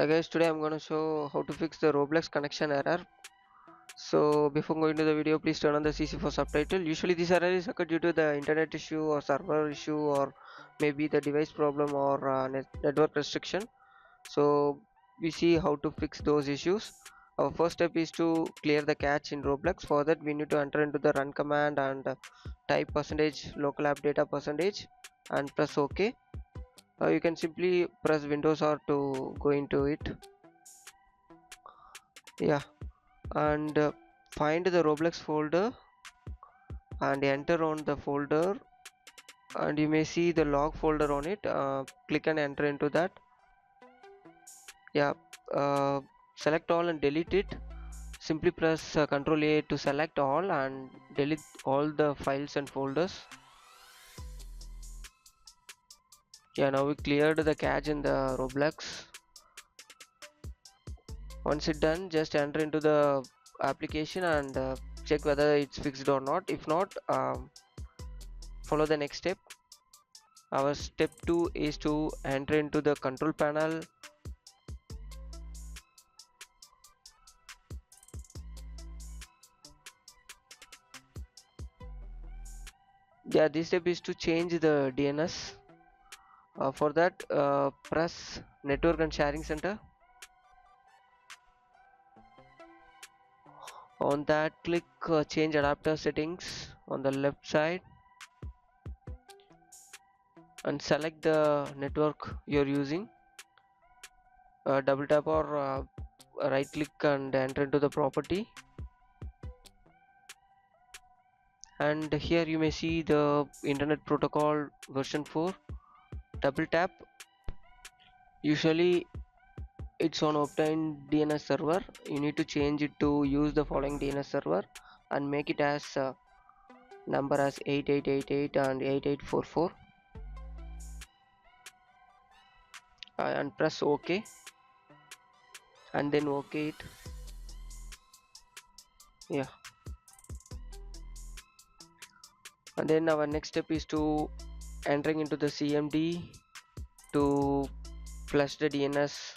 Hi guys, today I'm gonna show how to fix the Roblox connection error. So before going to the video, please turn on the CC for subtitle. Usually this error is occurred due to the internet issue or server issue or maybe the device problem or network restriction. So we see how to fix those issues. Our first step is to clear the cache in Roblox. For that we need to enter into the run command and type percentage local app data percentage and press OK. You can simply press Windows R to go into it. Yeah, and find the Roblox folder and enter on the folder, and you may see the log folder on it. Click and enter into that. Yeah, uh, select all and delete it. Simply press Ctrl A to select all and delete all the files and folders. Yeah, now we cleared the cache in the Roblox. Once it's done, just enter into the application and check whether it's fixed or not. If not, follow the next step. Our step 2 is to enter into the control panel. Yeah, this step is to change the DNS. For that, press network and sharing center. On that, click change adapter settings on the left side and select the network you're using. Double tap or right click and enter into the property, and here you may see the internet protocol version 4. Double tap. Usually it's on obtained DNS server. You need to change it to use the following DNS server and make it as number as 8888 and 8844 and press OK and then OK it. Yeah, and then our next step is to entering into the CMD to flush the DNS.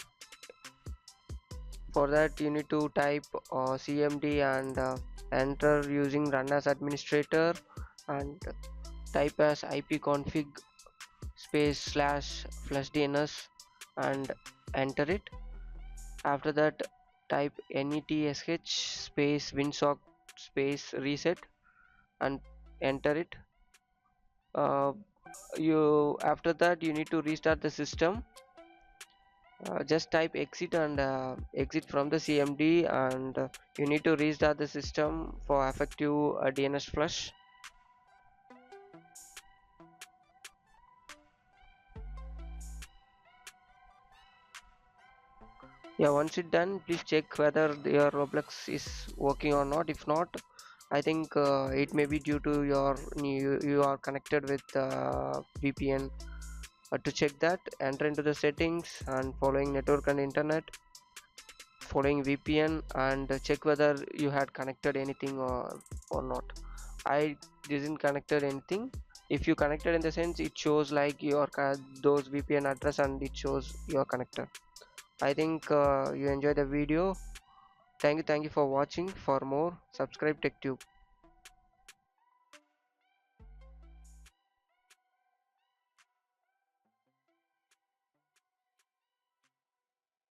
For that you need to type CMD and enter using run as administrator and type as ipconfig space slash flush DNS and enter it. After that type netsh space winsock space reset and enter it. After that you need to restart the system. Just type exit and exit from the CMD, and you need to restart the system for effective DNS flush. Yeah, once it's done, please check whether your Roblox is working or not. If not, I think it may be due to you are connected with VPN. To check that, enter into the settings and following network and internet, following VPN, and check whether you had connected anything or not. I didn't connected anything. If you connected, in the sense it shows like your those VPN address and it shows you are connected. I think you enjoyed the video. Thank you for watching. For more, subscribe TechTube.